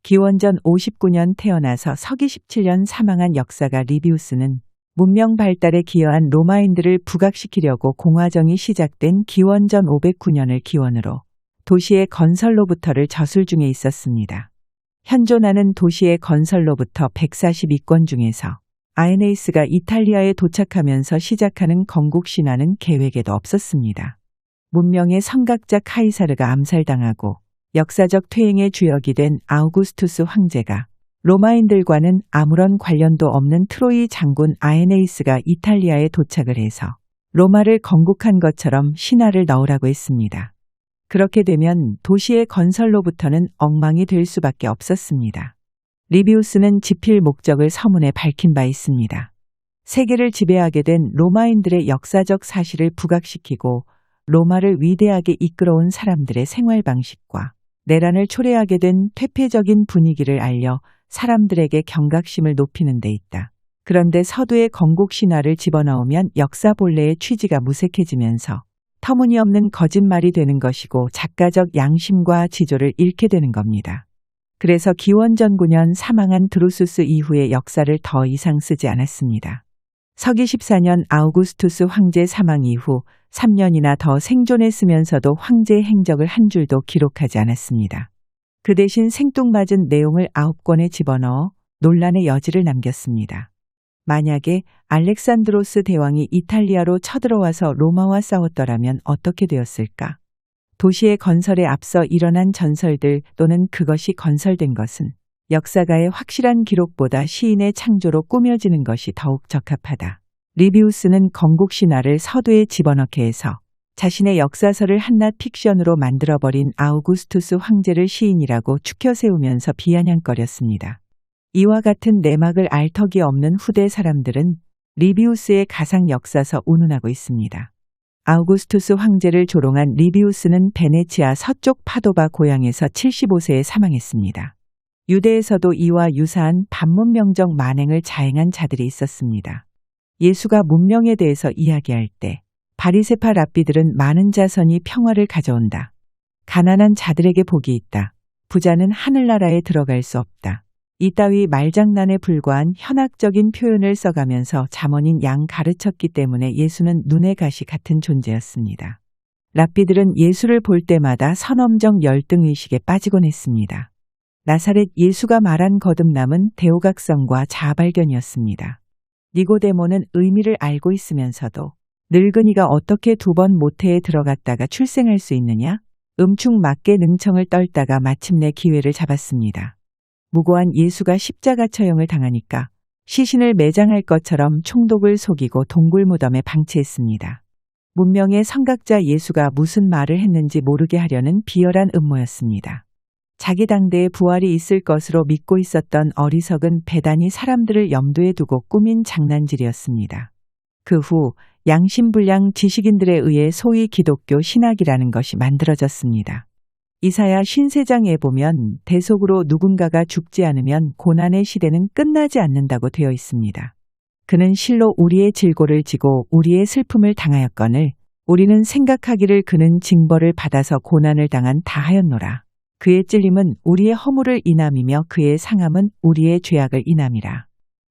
기원전 59년 태어나서 서기 17년 사망한 역사가 리비우스는 문명 발달에 기여한 로마인들을 부각시키려고 공화정이 시작된 기원전 509년을 기원으로 도시의 건설로부터를 저술 중에 있었습니다. 현존하는 도시의 건설로부터 142건 중에서 아에네이스가 이탈리아에 도착하면서 시작하는 건국 신화는 계획에도 없었습니다. 문명의 성각자 카이사르가 암살당하고 역사적 퇴행의 주역이 된 아우구스투스 황제가 로마인들과는 아무런 관련도 없는 트로이 장군 아에네이스가 이탈리아에 도착을 해서 로마를 건국한 것처럼 신화를 넣으라고 했습니다. 그렇게 되면 도시의 건설로부터는 엉망이 될 수밖에 없었습니다. 리비우스는 지필 목적을 서문에 밝힌 바 있습니다. 세계를 지배하게 된 로마인들의 역사적 사실을 부각시키고 로마를 위대하게 이끌어온 사람들의 생활 방식과 내란을 초래하게 된 퇴폐적인 분위기를 알려 사람들에게 경각심을 높이는 데 있다. 그런데 서두의 건국 신화를 집어넣으면 역사 본래의 취지가 무색해지면서 터무니없는 거짓말이 되는 것이고 작가적 양심과 지조를 잃게 되는 겁니다. 그래서 기원전 9년 사망한 드루수스 이후의 역사를 더 이상 쓰지 않았습니다. 서기 14년 아우구스투스 황제 사망 이후 3년이나 더 생존했으면서도 황제의 행적을 한 줄도 기록하지 않았습니다. 그 대신 생뚱맞은 내용을 9권에 집어넣어 논란의 여지를 남겼습니다. 만약에 알렉산드로스 대왕이 이탈리아로 쳐들어와서 로마와 싸웠더라면 어떻게 되었을까? 도시의 건설에 앞서 일어난 전설들 또는 그것이 건설된 것은 역사가의 확실한 기록보다 시인의 창조로 꾸며지는 것이 더욱 적합하다. 리비우스는 건국 신화를 서두에 집어넣게 해서 자신의 역사서를 한낱 픽션으로 만들어버린 아우구스투스 황제를 시인이라고 추켜 세우면서 비아냥거렸습니다. 이와 같은 내막을 알 턱이 없는 후대 사람들은 리비우스의 가상 역사서 운운하고 있습니다. 아우구스투스 황제를 조롱한 리비우스는 베네치아 서쪽 파도바 고향에서 75세에 사망했습니다. 유대에서도 이와 유사한 반문명적 만행을 자행한 자들이 있었습니다. 예수가 문명에 대해서 이야기할 때 바리새파 랍비들은 많은 자손이 평화를 가져온다. 가난한 자들에게 복이 있다. 부자는 하늘나라에 들어갈 수 없다. 이따위 말장난에 불과한 현학적인 표현을 써가면서 잠언인 양 가르쳤기 때문에 예수는 눈의 가시 같은 존재였습니다. 랍비들은 예수를 볼 때마다 선엄정 열등의식에 빠지곤 했습니다. 나사렛 예수가 말한 거듭남은 대오각성과 자아발견이었습니다. 니고데모는 의미를 알고 있으면서도 늙은이가 어떻게 2번 모태에 들어갔다가 출생할 수 있느냐? 음충맞게 능청을 떨다가 마침내 기회를 잡았습니다. 무고한 예수가 십자가 처형을 당하니까 시신을 매장할 것처럼 총독을 속이고 동굴 무덤에 방치했습니다. 문명의 성각자 예수가 무슨 말을 했는지 모르게 하려는 비열한 음모였습니다. 자기 당대에 부활이 있을 것으로 믿고 있었던 어리석은 배단이 사람들을 염두에 두고 꾸민 장난질이었습니다. 그 후 양심불량 지식인들에 의해 소위 기독교 신학이라는 것이 만들어졌습니다. 이사야 53장에 보면 대속으로 누군가가 죽지 않으면 고난의 시대는 끝나지 않는다고 되어 있습니다. 그는 실로 우리의 질고를 지고 우리의 슬픔을 당하였거늘 우리는 생각하기를 그는 징벌을 받아서 고난을 당한 다하였노라. 그의 찔림은 우리의 허물을 인함이며 그의 상함은 우리의 죄악을 인함이라.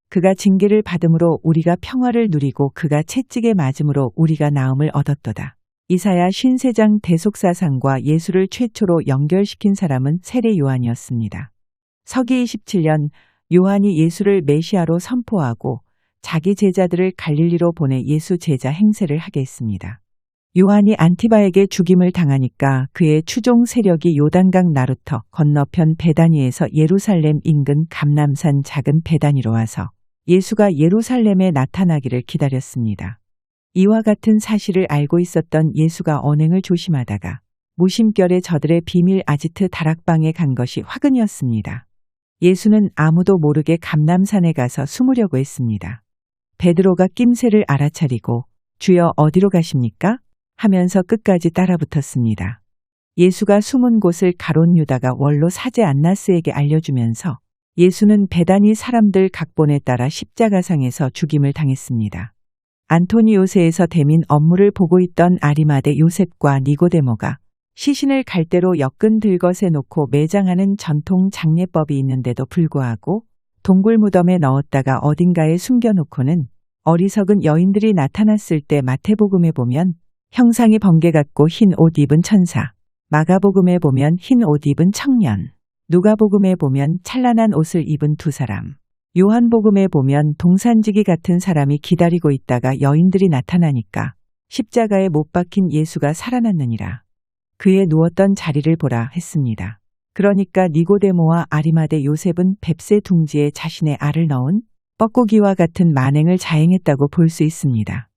그가 징계를 받음으로 우리가 평화를 누리고 그가 채찍에 맞음으로 우리가 나음을 얻었도다. 이사야 53장 대속사상과 예수를 최초로 연결시킨 사람은 세례 요한이었습니다. 서기 27년 요한이 예수를 메시아로 선포하고 자기 제자들을 갈릴리로 보내 예수 제자 행세를 하게 했습니다. 요한이 안티바에게 죽임을 당하니까 그의 추종 세력이 요단강 나루터 건너편 베다니에서 예루살렘 인근 감람산 작은 베다니로 와서 예수가 예루살렘에 나타나기를 기다렸습니다. 이와 같은 사실을 알고 있었던 예수가 언행을 조심하다가 무심결에 저들의 비밀 아지트 다락방에 간 것이 화근이었습니다. 예수는 아무도 모르게 감람산에 가서 숨으려고 했습니다. 베드로가 낌새를 알아차리고 주여 어디로 가십니까? 하면서 끝까지 따라붙었습니다. 예수가 숨은 곳을 가론 유다가 원로 사제 안나스에게 알려주면서 예수는 베다니 사람들 각본에 따라 십자가상에서 죽임을 당했습니다. 안토니오세에서 대민 업무를 보고 있던 아리마대 요셉과 니고데모가 시신을 갈대로 엮은 들것에 놓고 매장하는 전통 장례법이 있는데도 불구하고 동굴 무덤에 넣었다가 어딘가에 숨겨놓고는 어리석은 여인들이 나타났을 때 마태복음에 보면 형상이 번개 같고 흰 옷 입은 천사, 마가복음에 보면 흰 옷 입은 청년, 누가복음에 보면 찬란한 옷을 입은 두 사람, 요한복음에 보면 동산지기 같은 사람이 기다리고 있다가 여인들이 나타나니까 십자가에 못 박힌 예수가 살아났느니라. 그의 누웠던 자리를 보라 했습니다. 그러니까 니고데모와 아리마대 요셉은 뱁새 둥지에 자신의 알을 넣은 뻐꾸기와 같은 만행을 자행했다고 볼 수 있습니다.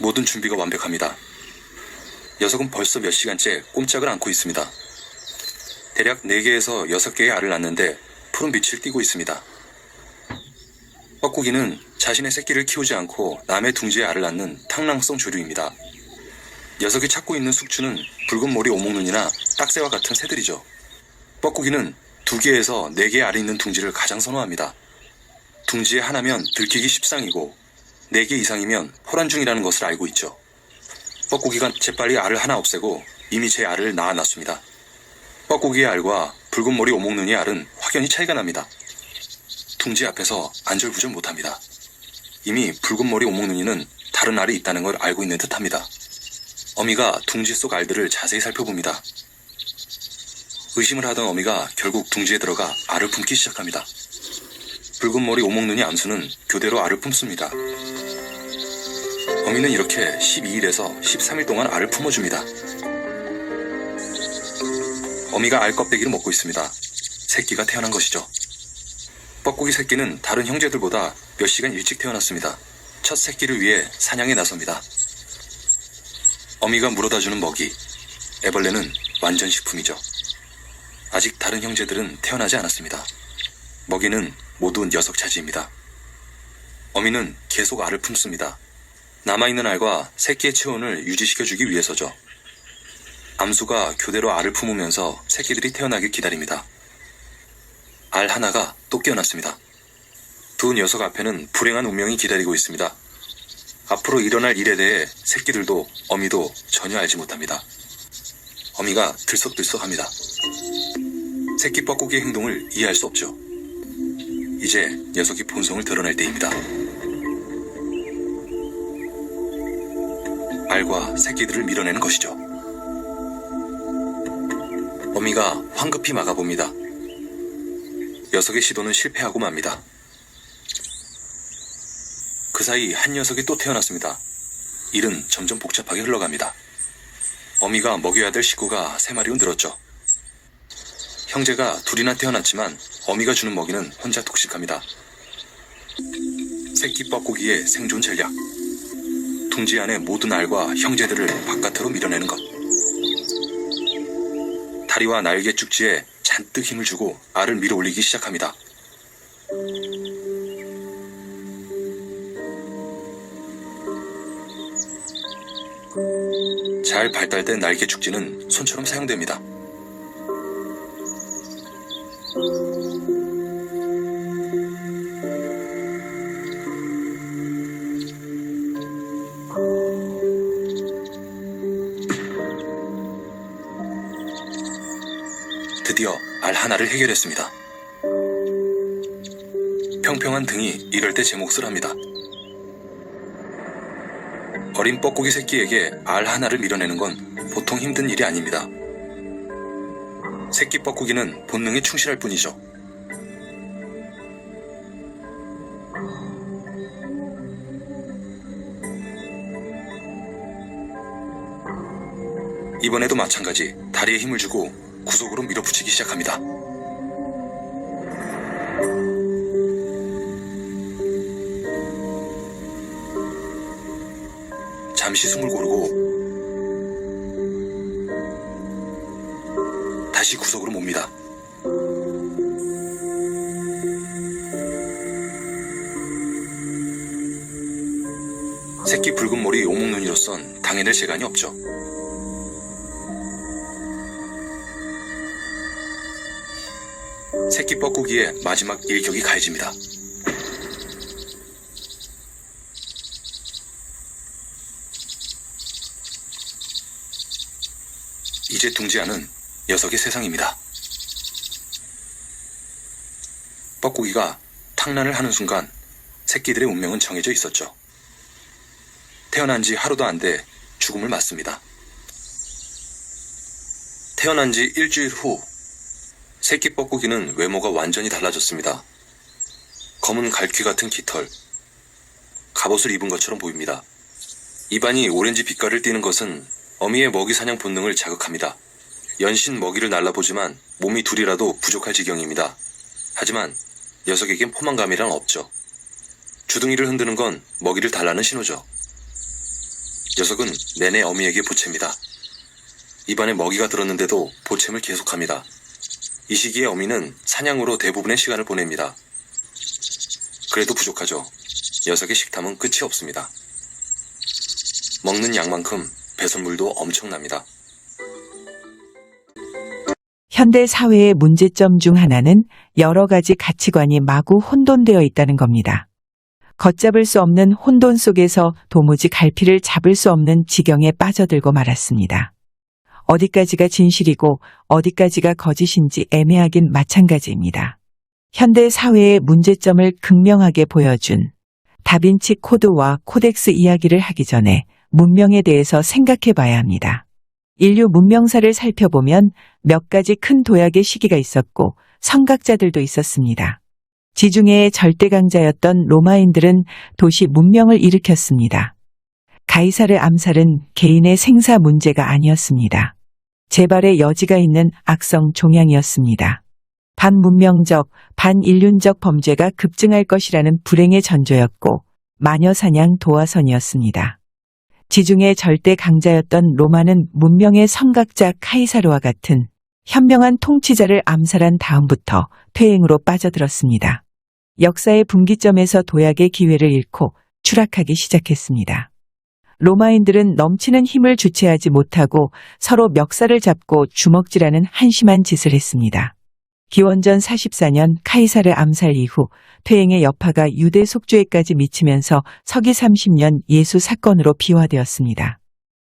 모든 준비가 완벽합니다. 녀석은 벌써 몇 시간째 꼼짝을 않고 있습니다. 대략 4개에서 6개의 알을 낳는데 푸른 빛을 띠고 있습니다. 뻐꾸기는 자신의 새끼를 키우지 않고 남의 둥지에 알을 낳는 탕랑성 조류입니다. 녀석이 찾고 있는 숙주는 붉은 머리 오목눈이나 딱새와 같은 새들이죠. 뻐꾸기는 2개에서 4개의 알이 있는 둥지를 가장 선호합니다. 둥지에 하나면 들키기 십상이고 4개 이상이면 호란중이라는 것을 알고 있죠. 뻐꾸기가 재빨리 알을 하나 없애고 이미 제 알을 낳아놨습니다. 뻐꾸기의 알과 붉은 머리 오목눈이의 알은 확연히 차이가 납니다. 둥지 앞에서 안절부절 못합니다. 이미 붉은 머리 오목눈이는 다른 알이 있다는 걸 알고 있는 듯합니다. 어미가 둥지 속 알들을 자세히 살펴봅니다. 의심을 하던 어미가 결국 둥지에 들어가 알을 품기 시작합니다. 붉은 머리 오목눈이 암수는 교대로 알을 품습니다. 어미는 이렇게 12일에서 13일 동안 알을 품어줍니다. 어미가 알 껍데기를 먹고 있습니다. 새끼가 태어난 것이죠. 뻐꾸기 새끼는 다른 형제들보다 몇 시간 일찍 태어났습니다. 첫 새끼를 위해 사냥에 나섭니다. 어미가 물어다주는 먹이, 애벌레는 완전 식품이죠. 아직 다른 형제들은 태어나지 않았습니다. 먹이는 모두 녀석 차지입니다. 어미는 계속 알을 품습니다. 남아있는 알과 새끼의 체온을 유지시켜주기 위해서죠. 암수가 교대로 알을 품으면서 새끼들이 태어나길 기다립니다. 알 하나가 또 깨어났습니다. 두 녀석 앞에는 불행한 운명이 기다리고 있습니다. 앞으로 일어날 일에 대해 새끼들도 어미도 전혀 알지 못합니다. 어미가 들썩들썩합니다. 새끼 뻐꾸기의 행동을 이해할 수 없죠. 이제 녀석이 본성을 드러낼 때입니다. 알과 새끼들을 밀어내는 것이죠. 어미가 황급히 막아봅니다. 녀석의 시도는 실패하고 맙니다. 그 사이 한 녀석이 또 태어났습니다. 일은 점점 복잡하게 흘러갑니다. 어미가 먹여야 될 식구가 3마리로 늘었죠. 형제가 둘이나 태어났지만 어미가 주는 먹이는 혼자 독식합니다. 새끼 뻐꾸기의 생존 전략. 둥지 안의 모든 알과 형제들을 바깥으로 밀어내는 것. 다리와 날개 쭉지에 잔뜩 힘을 주고 알을 밀어 올리기 시작합니다. 잘 발달된 날개 축지는 손처럼 사용됩니다. 드디어 알 하나를 해결했습니다. 평평한 등이 이럴 때 제 몫을 합니다. 어린 뻐꾸기 새끼에게 알 하나를 밀어내는 건 보통 힘든 일이 아닙니다. 새끼 뻐꾸기는 본능에 충실할 뿐이죠. 이번에도 마찬가지 다리에 힘을 주고 구속으로 밀어붙이기 시작합니다. 잠시 숨을 고르고 다시 구석으로 몹니다. 새끼 붉은 머리 오목눈이로선 당해낼 재간이 없죠. 새끼 뻐꾸기의 마지막 일격이 가해집니다. 이제 둥지하는 녀석의 세상입니다. 뻐꾸기가 탕란을 하는 순간 새끼들의 운명은 정해져 있었죠. 태어난 지 하루도 안 돼 죽음을 맞습니다. 태어난 지 일주일 후 새끼 뻐꾸기는 외모가 완전히 달라졌습니다. 검은 갈퀴 같은 깃털, 갑옷을 입은 것처럼 보입니다. 입안이 오렌지 빛깔을 띠는 것은 어미의 먹이 사냥 본능을 자극합니다. 연신 먹이를 날라보지만 몸이 둘이라도 부족할 지경입니다. 하지만 녀석에겐 포만감이란 없죠. 주둥이를 흔드는 건 먹이를 달라는 신호죠. 녀석은 내내 어미에게 보챕니다. 입안에 먹이가 들었는데도 보챔을 계속합니다. 이 시기에 어미는 사냥으로 대부분의 시간을 보냅니다. 그래도 부족하죠. 녀석의 식탐은 끝이 없습니다. 먹는 양만큼 배설물도 엄청납니다. 현대 사회의 문제점 중 하나는 여러 가지 가치관이 마구 혼돈되어 있다는 겁니다. 걷잡을 수 없는 혼돈 속에서 도무지 갈피를 잡을 수 없는 지경에 빠져들고 말았습니다. 어디까지가 진실이고 어디까지가 거짓인지 애매하긴 마찬가지입니다. 현대 사회의 문제점을 극명하게 보여준 다빈치 코드와 코덱스 이야기를 하기 전에 문명에 대해서 생각해 봐야 합니다. 인류 문명사를 살펴보면 몇 가지 큰 도약의 시기가 있었고 성각자들도 있었습니다. 지중해의 절대 강자였던 로마인들은 도시 문명을 일으켰습니다. 가이사르 암살은 개인의 생사 문제가 아니었습니다. 재발의 여지가 있는 악성 종양이었습니다. 반문명적, 반인륜적 범죄가 급증할 것이라는 불행의 전조였고 마녀사냥 도화선이었습니다. 지중해 절대 강자였던 로마는 문명의 성각자 카이사르와 같은 현명한 통치자를 암살한 다음부터 퇴행으로 빠져들었습니다. 역사의 분기점에서 도약의 기회를 잃고 추락하기 시작했습니다. 로마인들은 넘치는 힘을 주체하지 못하고 서로 멱살을 잡고 주먹질하는 한심한 짓을 했습니다. 기원전 44년 카이사르 암살 이후 퇴행의 여파가 유대 속죄에까지 미치면서 서기 30년 예수 사건으로 비화되었습니다.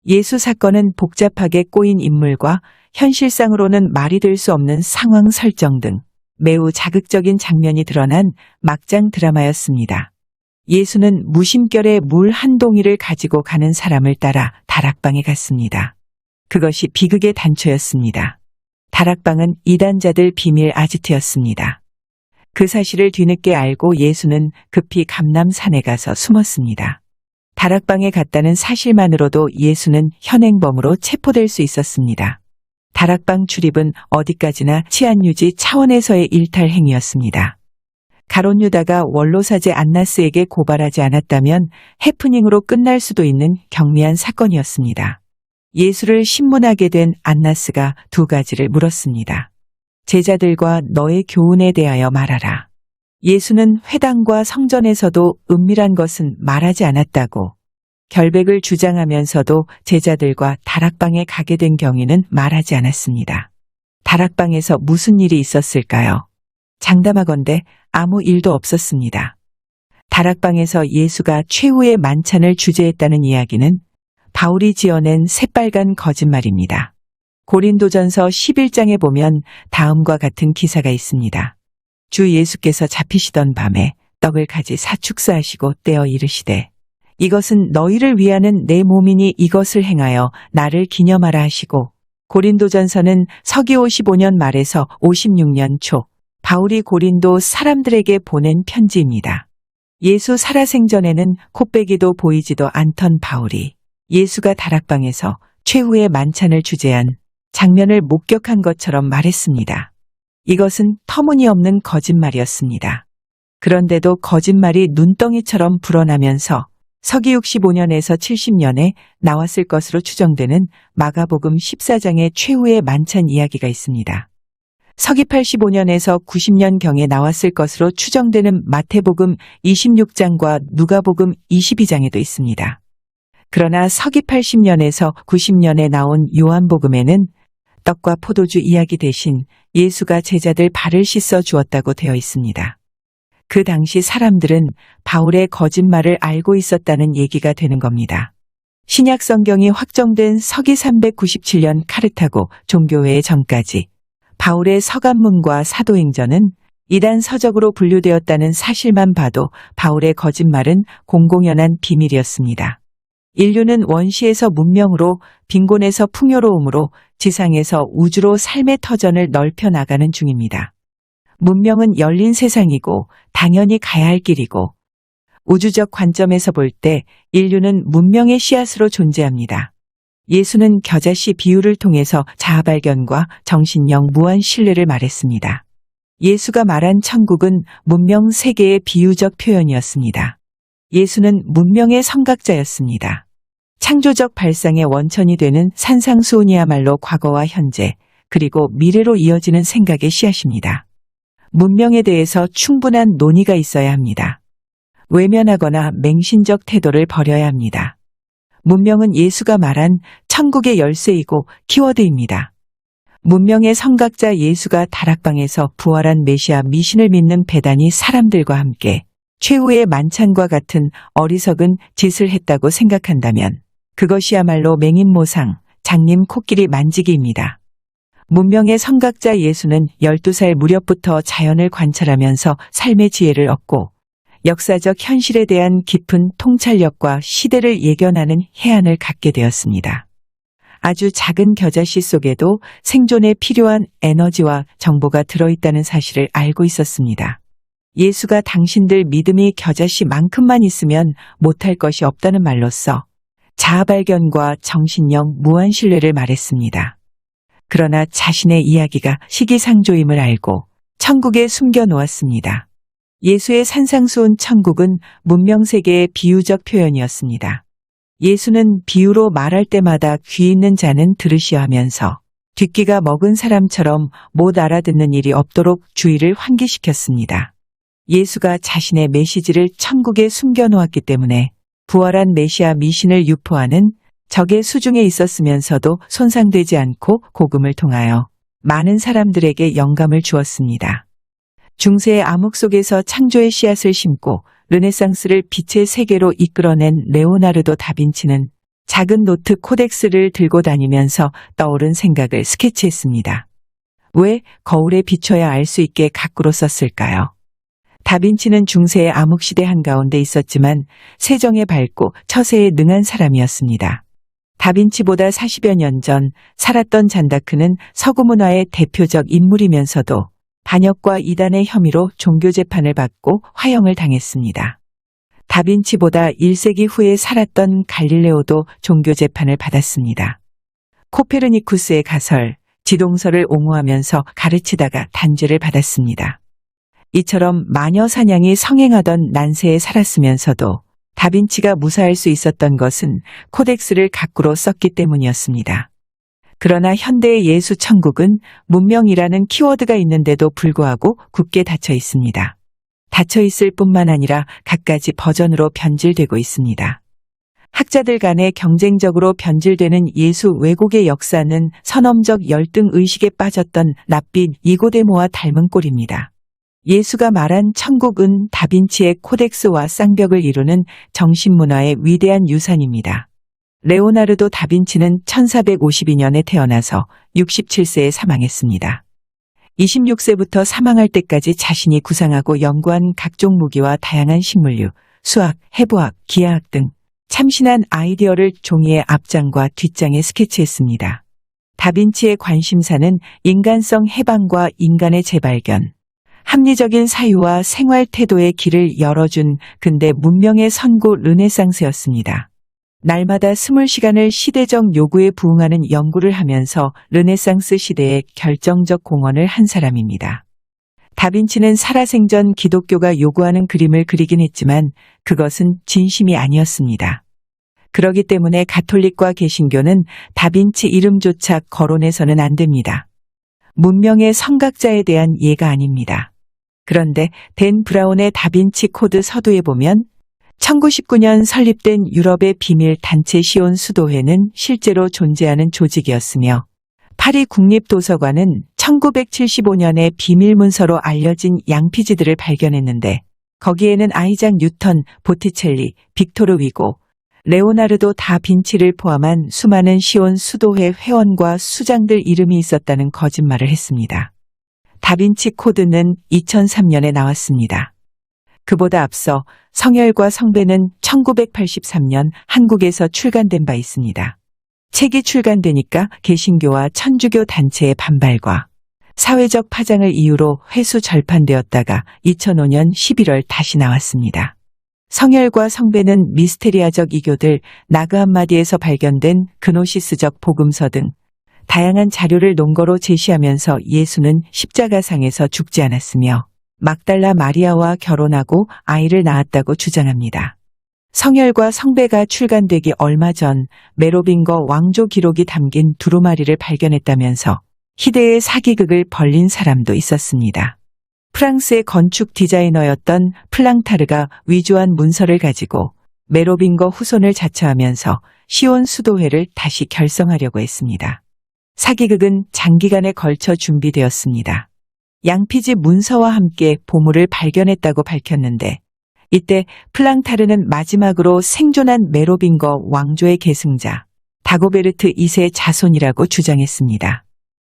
예수 사건은 복잡하게 꼬인 인물과 현실상으로는 말이 될 수 없는 상황 설정 등 매우 자극적인 장면이 드러난 막장 드라마였습니다. 예수는 무심결에 물 한 동이를 가지고 가는 사람을 따라 다락방에 갔습니다. 그것이 비극의 단초였습니다. 다락방은 이단자들 비밀 아지트였습니다. 그 사실을 뒤늦게 알고 예수는 급히 감람산에 가서 숨었습니다. 다락방에 갔다는 사실만으로도 예수는 현행범으로 체포될 수 있었습니다. 다락방 출입은 어디까지나 치안 유지 차원에서의 일탈 행위였습니다. 가롯 유다가 원로사제 안나스에게 고발하지 않았다면 해프닝으로 끝날 수도 있는 경미한 사건이었습니다. 예수를 신문하게 된 안나스가 두 가지를 물었습니다. 제자들과 너의 교훈에 대하여 말하라. 예수는 회당과 성전에서도 은밀한 것은 말하지 않았다고, 결백을 주장하면서도 제자들과 다락방에 가게 된 경위는 말하지 않았습니다. 다락방에서 무슨 일이 있었을까요? 장담하건대 아무 일도 없었습니다. 다락방에서 예수가 최후의 만찬을 주재했다는 이야기는 바울이 지어낸 새빨간 거짓말입니다. 고린도전서 11장에 보면 다음과 같은 기사가 있습니다. 주 예수께서 잡히시던 밤에 떡을 가지 사축사하시고 떼어 이르시되 이것은 너희를 위하는 내 몸이니 이것을 행하여 나를 기념하라 하시고, 고린도전서는 서기 55년 말에서 56년 초 바울이 고린도 사람들에게 보낸 편지입니다. 예수 살아생전에는 코빼기도 보이지도 않던 바울이 예수가 다락방에서 최후의 만찬을 주재한 장면을 목격한 것처럼 말했습니다. 이것은 터무니없는 거짓말이었습니다. 그런데도 거짓말이 눈덩이처럼 불어나면서 서기 65년에서 70년에 나왔을 것으로 추정되는 마가복음 14장의 최후의 만찬 이야기가 있습니다. 서기 85년에서 90년경에 나왔을 것으로 추정되는 마태복음 26장과 누가복음 22장에도 있습니다. 그러나 서기 80년에서 90년에 나온 요한복음에는 떡과 포도주 이야기 대신 예수가 제자들 발을 씻어 주었다고 되어 있습니다. 그 당시 사람들은 바울의 거짓말을 알고 있었다는 얘기가 되는 겁니다. 신약 성경이 확정된 서기 397년 카르타고 종교회의 전까지 바울의 서간문과 사도행전은 이단 서적으로 분류되었다는 사실만 봐도 바울의 거짓말은 공공연한 비밀이었습니다. 인류는 원시에서 문명으로, 빈곤에서 풍요로움으로, 지상에서 우주로 삶의 터전을 넓혀 나가는 중입니다. 문명은 열린 세상이고 당연히 가야 할 길이고, 우주적 관점에서 볼 때 인류는 문명의 씨앗으로 존재합니다. 예수는 겨자씨 비유를 통해서 자아발견과 정신력 무한 신뢰를 말했습니다. 예수가 말한 천국은 문명 세계의 비유적 표현이었습니다. 예수는 문명의 성각자였습니다. 창조적 발상의 원천이 되는 산상수훈이야말로 과거와 현재, 그리고 미래로 이어지는 생각의 씨앗입니다. 문명에 대해서 충분한 논의가 있어야 합니다. 외면하거나 맹신적 태도를 버려야 합니다. 문명은 예수가 말한 천국의 열쇠이고 키워드입니다. 문명의 성각자 예수가 다락방에서 부활한 메시아 미신을 믿는 배단이 사람들과 함께 최후의 만찬과 같은 어리석은 짓을 했다고 생각한다면 그것이야말로 맹인모상, 장님 코끼리 만지기입니다. 문명의 성각자 예수는 12살 무렵부터 자연을 관찰하면서 삶의 지혜를 얻고 역사적 현실에 대한 깊은 통찰력과 시대를 예견하는 해안을 갖게 되었습니다. 아주 작은 겨자씨 속에도 생존에 필요한 에너지와 정보가 들어있다는 사실을 알고 있었습니다. 예수가 당신들 믿음이 겨자씨만큼만 있으면 못할 것이 없다는 말로써 자아발견과 정신력 무한 신뢰를 말했습니다. 그러나 자신의 이야기가 시기상조임을 알고 천국에 숨겨놓았습니다. 예수의 산상수훈 천국은 문명세계의 비유적 표현이었습니다. 예수는 비유로 말할 때마다 귀 있는 자는 들으시어 하면서 뒷귀가 먹은 사람처럼 못 알아듣는 일이 없도록 주의를 환기시켰습니다. 예수가 자신의 메시지를 천국에 숨겨놓았기 때문에 부활한 메시아 미신을 유포하는 적의 수중에 있었으면서도 손상되지 않고 복음을 통하여 많은 사람들에게 영감을 주었습니다. 중세의 암흑 속에서 창조의 씨앗을 심고 르네상스를 빛의 세계로 이끌어낸 레오나르도 다빈치는 작은 노트 코덱스를 들고 다니면서 떠오른 생각을 스케치했습니다. 왜 거울에 비춰야 알 수 있게 가꾸로 썼을까요? 다빈치는 중세의 암흑시대 한가운데 있었지만 세정에 밝고 처세에 능한 사람이었습니다. 다빈치보다 40여 년 전 살았던 잔다크는 서구 문화의 대표적 인물이면서도 반역과 이단의 혐의로 종교재판을 받고 화형을 당했습니다. 다빈치보다 1세기 후에 살았던 갈릴레오도 종교재판을 받았습니다. 코페르니쿠스의 가설, 지동설을 옹호하면서 가르치다가 단죄를 받았습니다. 이처럼 마녀 사냥이 성행하던 난세에 살았으면서도 다빈치가 무사할 수 있었던 것은 코덱스를 가꾸로 썼기 때문이었습니다. 그러나 현대의 예수 천국은 문명이라는 키워드가 있는데도 불구하고 굳게 닫혀 있습니다. 닫혀 있을 뿐만 아니라 갖가지 버전으로 변질되고 있습니다. 학자들 간에 경쟁적으로 변질되는 예수 왜곡의 역사는 선험적 열등 의식에 빠졌던 랍비 니고데모와 닮은 꼴입니다. 예수가 말한 천국은 다빈치의 코덱스와 쌍벽을 이루는 정신문화의 위대한 유산입니다. 레오나르도 다빈치는 1452년에 태어나서 67세에 사망했습니다. 26세부터 사망할 때까지 자신이 구상하고 연구한 각종 무기와 다양한 식물류, 수학, 해부학, 기하학 등 참신한 아이디어를 종이의 앞장과 뒷장에 스케치했습니다. 다빈치의 관심사는 인간성 해방과 인간의 재발견, 합리적인 사유와 생활 태도의 길을 열어준 근대 문명의 선구 르네상스였습니다. 날마다 20시간을 시대적 요구에 부응하는 연구를 하면서 르네상스 시대에 결정적 공헌을 한 사람입니다. 다빈치는 살아생전 기독교가 요구하는 그림을 그리긴 했지만 그것은 진심이 아니었습니다. 그러기 때문에 가톨릭과 개신교는 다빈치 이름조차 거론해서는 안 됩니다. 문명의 성각자에 대한 예가 아닙니다. 그런데 댄 브라운의 다빈치 코드 서두에 보면 1919년 설립된 유럽의 비밀 단체 시온 수도회는 실제로 존재하는 조직이었으며 파리 국립도서관은 1975년에 비밀 문서로 알려진 양피지들을 발견했는데 거기에는 아이작 뉴턴, 보티첼리, 빅토르 위고, 레오나르도 다빈치를 포함한 수많은 시온 수도회 회원과 수장들 이름이 있었다는 거짓말을 했습니다. 다빈치 코드는 2003년에 나왔습니다. 그보다 앞서 성혈과 성배는 1983년 한국에서 출간된 바 있습니다. 책이 출간되니까 개신교와 천주교 단체의 반발과 사회적 파장을 이유로 회수 절판되었다가 2005년 11월 다시 나왔습니다. 성혈과 성배는 미스테리아적 이교들, 나그 한마디에서 발견된 그노시스적 복음서 등 다양한 자료를 논거로 제시하면서 예수는 십자가상에서 죽지 않았으며 막달라 마리아와 결혼하고 아이를 낳았다고 주장합니다. 성혈과 성배가 출간되기 얼마 전 메로빙거 왕조 기록이 담긴 두루마리를 발견했다면서 희대의 사기극을 벌린 사람도 있었습니다. 프랑스의 건축 디자이너였던 플랑타르가 위조한 문서를 가지고 메로빙거 후손을 자처하면서 시온 수도회를 다시 결성하려고 했습니다. 사기극은 장기간에 걸쳐 준비되었습니다. 양피지 문서와 함께 보물을 발견했다고 밝혔는데 이때 플랑타르는 마지막으로 생존한 메로빙거 왕조의 계승자 다고베르트 2세 자손이라고 주장했습니다.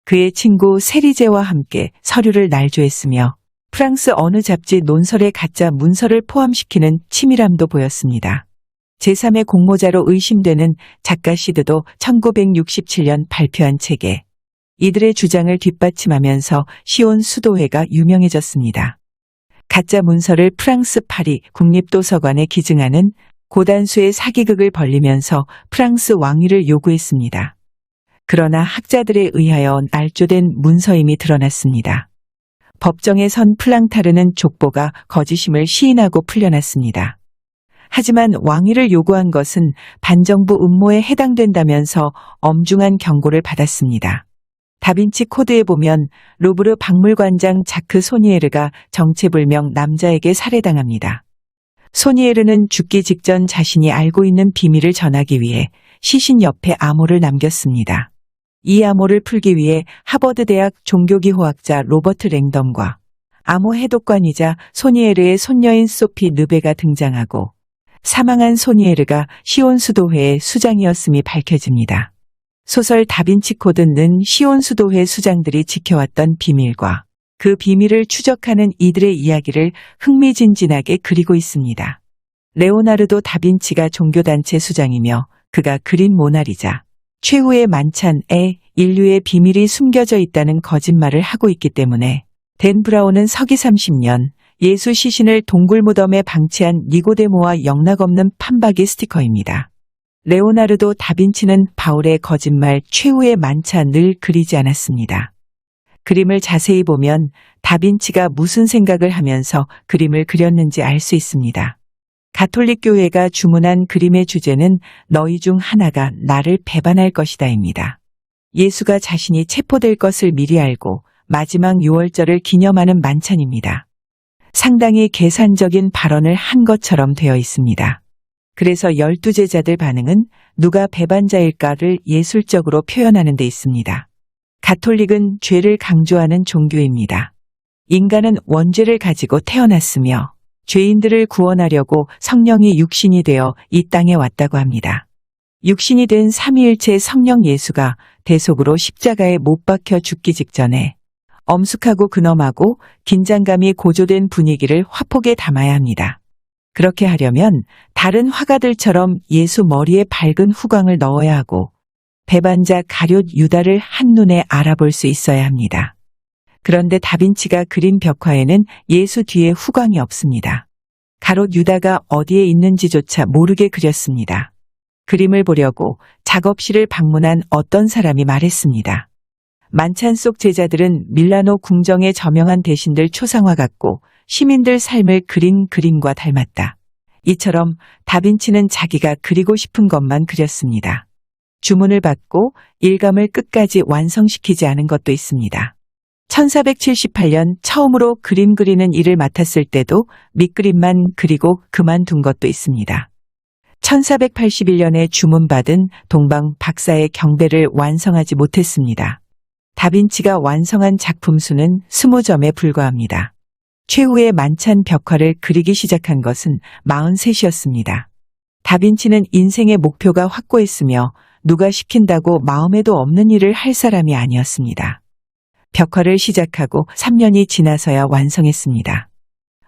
그의 친구 세리제와 함께 서류를 날조했으며 프랑스 어느 잡지 논설에 가짜 문서를 포함시키는 치밀함도 보였습니다. 제3의 공모자로 의심되는 작가 시드도 1967년 발표한 책에 이들의 주장을 뒷받침하면서 시온 수도회가 유명해졌습니다. 가짜 문서를 프랑스 파리 국립도서관에 기증하는 고단수의 사기극을 벌리면서 프랑스 왕위를 요구했습니다. 그러나 학자들에 의하여 날조된 문서임이 드러났습니다. 법정에 선 플랑타르는 족보가 거짓임을 시인하고 풀려났습니다. 하지만 왕위를 요구한 것은 반정부 음모에 해당된다면서 엄중한 경고를 받았습니다. 다빈치 코드에 보면 루브르 박물관장 자크 소니에르가 정체불명 남자에게 살해당합니다. 소니에르는 죽기 직전 자신이 알고 있는 비밀을 전하기 위해 시신 옆에 암호를 남겼습니다. 이 암호를 풀기 위해 하버드 대학 종교기호학자 로버트 랭덤과 암호 해독관이자 소니에르의 손녀인 소피 느베가 등장하고 사망한 소니에르가 시온 수도회의 수장이었음이 밝혀집니다. 소설 다빈치 코드는 시온 수도회 수장들이 지켜왔던 비밀과 그 비밀을 추적하는 이들의 이야기를 흥미진진하게 그리고 있습니다. 레오나르도 다빈치가 종교단체 수장이며 그가 그린 모나리자, 최후의 만찬에 인류의 비밀이 숨겨져 있다는 거짓말을 하고 있기 때문에 댄 브라운은 서기 30년 예수 시신을 동굴 무덤에 방치한 니고데모와 영락없는 판박이 스티커입니다. 레오나르도 다빈치는 바울의 거짓말 최후의 만찬을 그리지 않았습니다. 그림을 자세히 보면 다빈치가 무슨 생각을 하면서 그림을 그렸는지 알 수 있습니다. 가톨릭 교회가 주문한 그림의 주제는 너희 중 하나가 나를 배반할 것이다입니다. 예수가 자신이 체포될 것을 미리 알고 마지막 유월절을 기념하는 만찬입니다. 상당히 계산적인 발언을 한 것처럼 되어 있습니다. 그래서 12제자들 반응은 누가 배반자일까를 예술적으로 표현하는 데 있습니다. 가톨릭은 죄를 강조하는 종교입니다. 인간은 원죄를 가지고 태어났으며 죄인들을 구원하려고 성령이 육신이 되어 이 땅에 왔다고 합니다. 육신이 된 삼위일체 성령 예수가 대속으로 십자가에 못 박혀 죽기 직전에 엄숙하고 근엄하고 긴장감이 고조된 분위기를 화폭에 담아야 합니다. 그렇게 하려면 다른 화가들처럼 예수 머리에 밝은 후광을 넣어야 하고 배반자 가룟 유다를 한눈에 알아볼 수 있어야 합니다. 그런데 다빈치가 그린 벽화에는 예수 뒤에 후광이 없습니다. 가롯 유다가 어디에 있는지조차 모르게 그렸습니다. 그림을 보려고 작업실을 방문한 어떤 사람이 말했습니다. 만찬 속 제자들은 밀라노 궁정의 저명한 대신들 초상화 같고 시민들 삶을 그린 그림과 닮았다. 이처럼 다빈치는 자기가 그리고 싶은 것만 그렸습니다. 주문을 받고 일감을 끝까지 완성시키지 않은 것도 있습니다. 1478년 처음으로 그림 그리는 일을 맡았을 때도 밑그림만 그리고 그만둔 것도 있습니다. 1481년에 주문받은 동방 박사의 경배를 완성하지 못했습니다. 다빈치가 완성한 작품 수는 20점에 불과합니다. 최후의 만찬 벽화를 그리기 시작한 것은 43이었습니다. 다빈치는 인생의 목표가 확고했으며 누가 시킨다고 마음에도 없는 일을 할 사람이 아니었습니다. 벽화를 시작하고 3년이 지나서야 완성했습니다.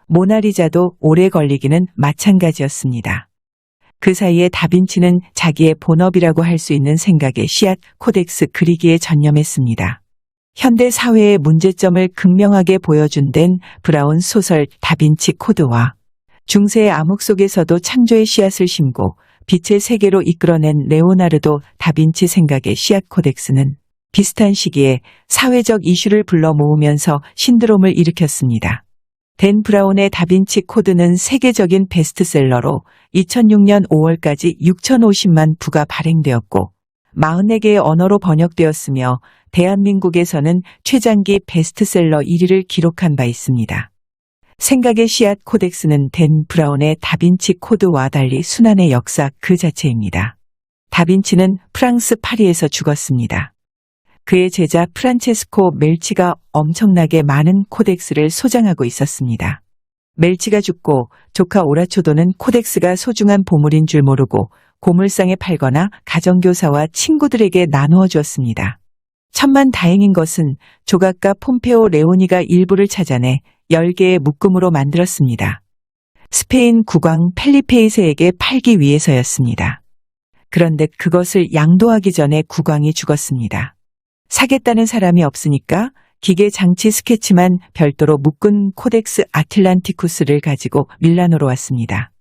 모나리자도 오래 걸리기는 마찬가지였습니다. 그 사이에 다빈치는 자기의 본업이라고 할 수 있는 생각에 씨앗 코덱스 그리기에 전념했습니다. 현대 사회의 문제점을 극명하게 보여준 댄 브라운 소설 다빈치 코드와 중세의 암흑 속에서도 창조의 씨앗을 심고 빛의 세계로 이끌어낸 레오나르도 다빈치 생각의 씨앗 코덱스는 비슷한 시기에 사회적 이슈를 불러 모으면서 신드롬을 일으켰습니다. 댄 브라운의 다빈치 코드는 세계적인 베스트셀러로 2006년 5월까지 6,050만 부가 발행되었고 44개의 언어로 번역되었으며 대한민국에서는 최장기 베스트셀러 1위를 기록한 바 있습니다. 생각의 씨앗 코덱스는 댄 브라운의 다빈치 코드와 달리 순환의 역사 그 자체입니다. 다빈치는 프랑스 파리에서 죽었습니다. 그의 제자 프란체스코 멜치가 엄청나게 많은 코덱스를 소장하고 있었습니다. 멜치가 죽고 조카 오라초도는 코덱스가 소중한 보물인 줄 모르고 고물상에 팔거나 가정교사와 친구들에게 나누어 주었습니다. 천만다행인 것은 조각가 폼페오 레오니가 일부를 찾아내 10개의 묶음으로 만들었습니다. 스페인 국왕 펠리페 2세에게 팔기 위해서였습니다. 그런데 그것을 양도하기 전에 국왕이 죽었습니다. 사겠다는 사람이 없으니까 기계 장치 스케치만 별도로 묶은 코덱스 아틀란티쿠스를 가지고 밀라노로 왔습니다.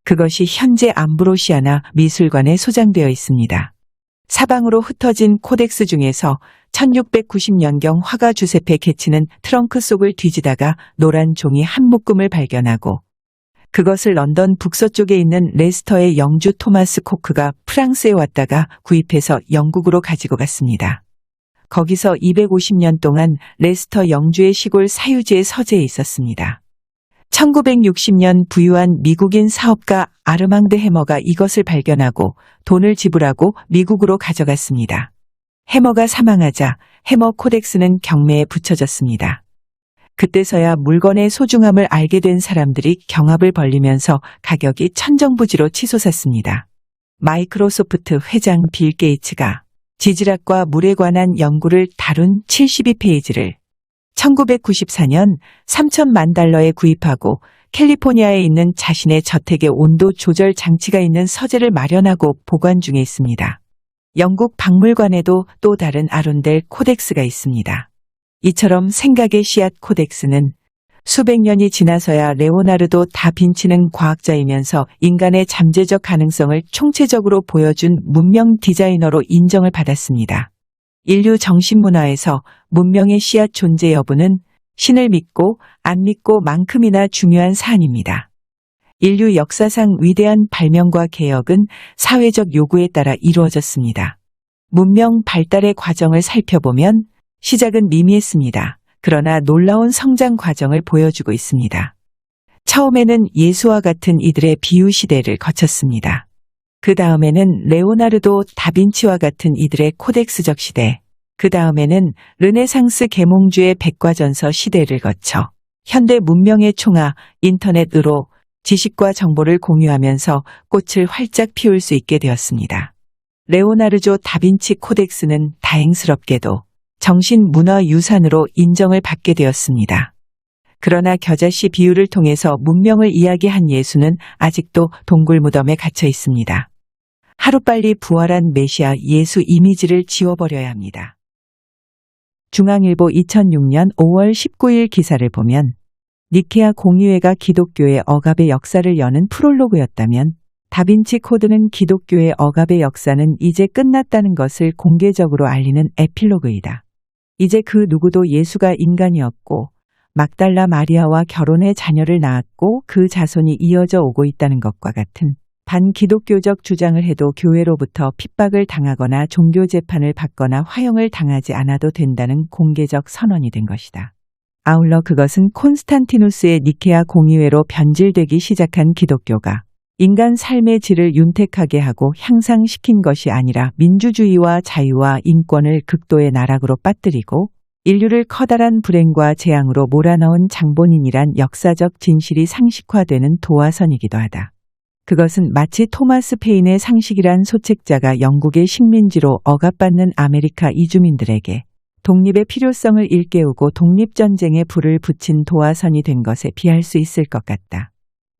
그것이 현재 암브로시아나 미술관에 소장되어 있습니다. 사방으로 흩어진 코덱스 중에서 1690년경 화가 주세페 게치는 트렁크 속을 뒤지다가 노란 종이 한 묶음을 발견하고 그것을 런던 북서쪽에 있는 레스터의 영주 토마스 코크가 프랑스에 왔다가 구입해서 영국으로 가지고 갔습니다. 거기서 250년 동안 레스터 영주의 시골 사유지에 서재해 있었습니다. 1960년 부유한 미국인 사업가 아르망드 해머가 이것을 발견하고 돈을 지불하고 미국으로 가져갔습니다. 해머가 사망하자 해머 코덱스는 경매에 붙여졌습니다. 그때서야 물건의 소중함을 알게 된 사람들이 경합을 벌리면서 가격이 천정부지로 치솟았습니다. 마이크로소프트 회장 빌 게이츠가 지질학과 물에 관한 연구를 다룬 72페이지를 1994년 3천만 달러에 구입하고 캘리포니아에 있는 자신의 저택의 온도 조절 장치가 있는 서재를 마련하고 보관 중에 있습니다. 영국 박물관에도 또 다른 아룬델 코덱스가 있습니다. 이처럼 생각의 씨앗 코덱스는 수백 년이 지나서야 레오나르도 다빈치는 과학자이면서 인간의 잠재적 가능성을 총체적으로 보여준 문명 디자이너로 인정을 받았습니다. 인류 정신문화에서 문명의 씨앗 존재 여부는 신을 믿고 안 믿고 만큼이나 중요한 사안입니다. 인류 역사상 위대한 발명과 개혁은 사회적 요구에 따라 이루어졌습니다. 문명 발달의 과정을 살펴보면 시작은 미미했습니다. 그러나 놀라운 성장 과정을 보여주고 있습니다. 처음에는 예수와 같은 이들의 비유 시대를 거쳤습니다. 그 다음에는 레오나르도 다빈치와 같은 이들의 코덱스적 시대, 그 다음에는 르네상스 계몽주의 백과전서 시대를 거쳐 현대 문명의 총아 인터넷으로 지식과 정보를 공유하면서 꽃을 활짝 피울 수 있게 되었습니다. 레오나르도 다빈치 코덱스는 다행스럽게도 정신문화유산으로 인정을 받게 되었습니다. 그러나 겨자씨 비유를 통해서 문명을 이야기한 예수는 아직도 동굴 무덤에 갇혀 있습니다. 하루빨리 부활한 메시아 예수 이미지를 지워버려야 합니다. 중앙일보 2006년 5월 19일 기사를 보면 니케아 공의회가 기독교의 억압의 역사를 여는 프롤로그였다면 다빈치 코드는 기독교의 억압의 역사는 이제 끝났다는 것을 공개적으로 알리는 에필로그이다. 이제 그 누구도 예수가 인간이었고 막달라 마리아와 결혼해 자녀를 낳았고 그 자손이 이어져 오고 있다는 것과 같은 반기독교적 주장을 해도 교회로부터 핍박을 당하거나 종교 재판을 받거나 화형을 당하지 않아도 된다는 공개적 선언이 된 것이다. 아울러 그것은 콘스탄티누스의 니케아 공의회로 변질되기 시작한 기독교가 인간 삶의 질을 윤택하게 하고 향상시킨 것이 아니라 민주주의와 자유와 인권을 극도의 나락으로 빠뜨리고 인류를 커다란 불행과 재앙으로 몰아넣은 장본인이란 역사적 진실이 상식화되는 도화선이기도 하다. 그것은 마치 토마스 페인의 상식이란 소책자가 영국의 식민지로 억압받는 아메리카 이주민들에게 독립의 필요성을 일깨우고 독립전쟁에 불을 붙인 도화선이 된 것에 비할 수 있을 것 같다.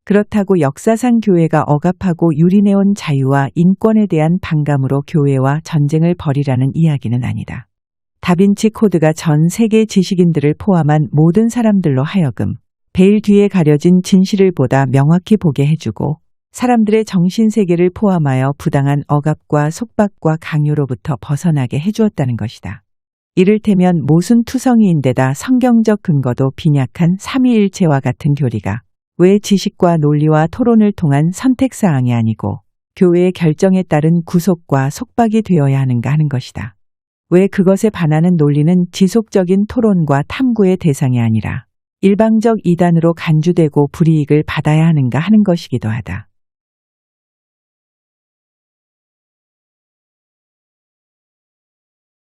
그렇다고 역사상 교회가 억압하고 유린해온 자유와 인권에 대한 반감으로 교회와 전쟁을 벌이라는 이야기는 아니다. 다빈치 코드가 전 세계 지식인들을 포함한 모든 사람들로 하여금 베일 뒤에 가려진 진실을 보다 명확히 보게 해주고 사람들의 정신세계를 포함하여 부당한 억압과 속박과 강요로부터 벗어나게 해주었다는 것이다. 이를테면 모순투성이인데다 성경적 근거도 빈약한 삼위일체와 같은 교리가 왜 지식과 논리와 토론을 통한 선택사항이 아니고 교회의 결정에 따른 구속과 속박이 되어야 하는가 하는 것이다. 왜 그것에 반하는 논리는 지속적인 토론과 탐구의 대상이 아니라 일방적 이단으로 간주되고 불이익을 받아야 하는가 하는 것이기도 하다.